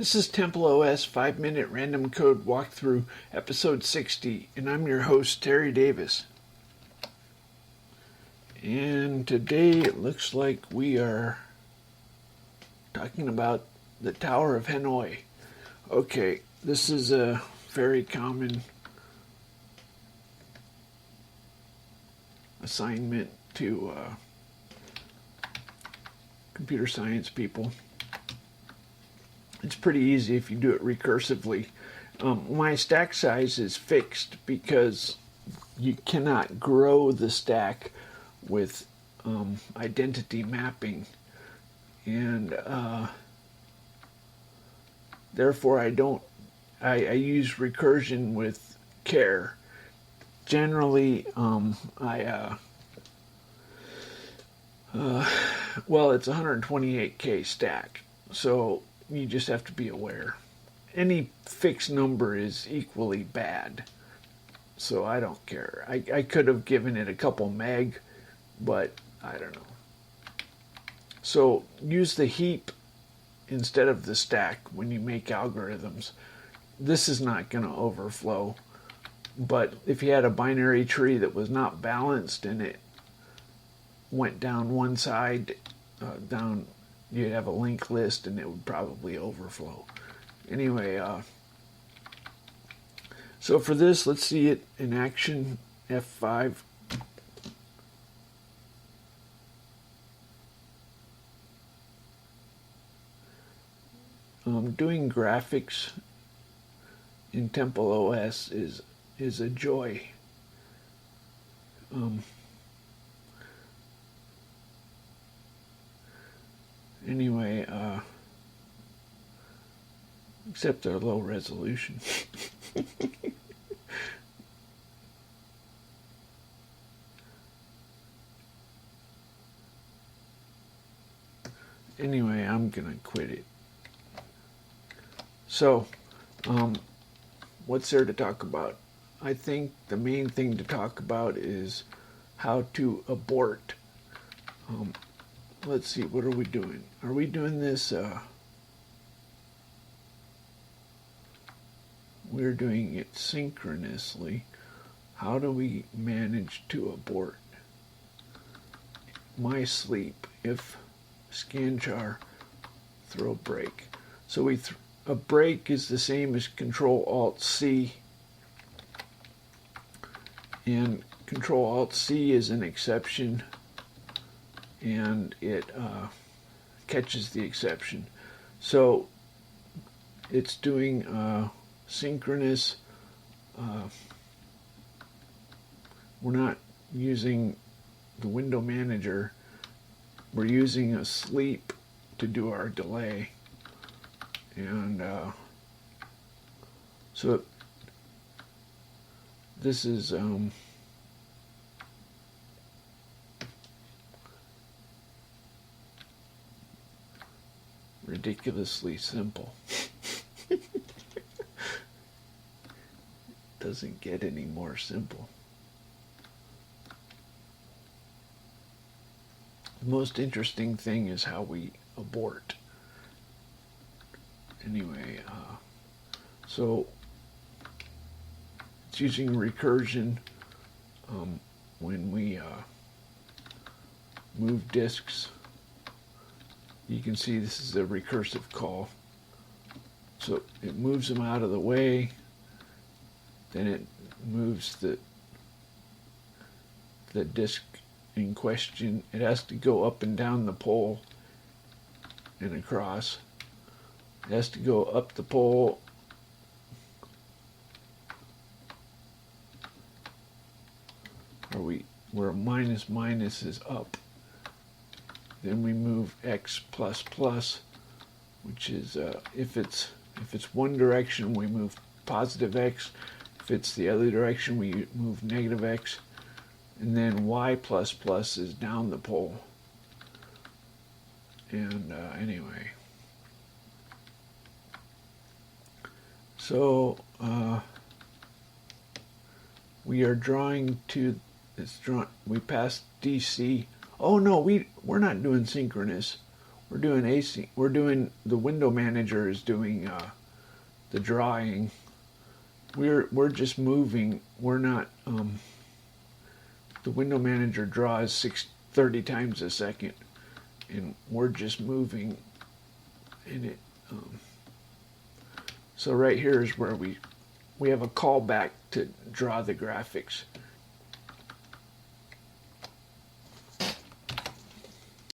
This is TempleOS 5-minute random code walkthrough episode 60, and I'm your host, Terry Davis. And today it looks like we are talking about the Tower of Hanoi. Okay, this is a very common assignment to computer science people. It's pretty easy if you do it recursively. My stack size is fixed because you cannot grow the stack with identity mapping, and therefore I use recursion with care. Generally, it's 128k stack, so you just have to be aware. Any fixed number is equally bad, so I don't care. I could have given it a couple meg, but I don't know. So use the heap instead of the stack when you make algorithms. This is not going to overflow, but if you had a binary tree that was not balanced and it went down one side, you'd have a linked list and it would probably overflow. Anyway, so for this, let's see it in action. F5. Doing graphics in TempleOS is a joy. Anyway, except they're low resolution. Anyway, I'm gonna quit it. So, what's there to talk about? I think the main thing to talk about is how to abort. Let's see, what are we doing? Are we doing this? We're doing it synchronously. How do we manage to abort? My sleep, if scanchar, throw break. So a break is the same as Control-Alt-C, and Control-Alt-C is an exception, and it catches the exception. So it's doing synchronous. We're not using the window manager. We're using a sleep to do our delay. And so this is ridiculously simple. Doesn't get any more simple. The most interesting thing is how we abort. Anyway, so it's using recursion when we move disks. You can see this is a recursive call. So it moves them out of the way, then it moves the disk in question. It has to go up and down the pole and across. It has to go up the pole where minus minus is up. Then we move x plus plus, which is if it's one direction we move positive x. If it's the other direction we move negative x. And then y plus plus is down the pole. And anyway. So we are drawing to we passed DC. Oh no, we're not doing synchronous. We're doing async. We're doing, the window manager is doing the drawing. We're just moving. We're not. The window manager draws 30 times a second, and we're just moving in it. So right here is where we have a callback to draw the graphics.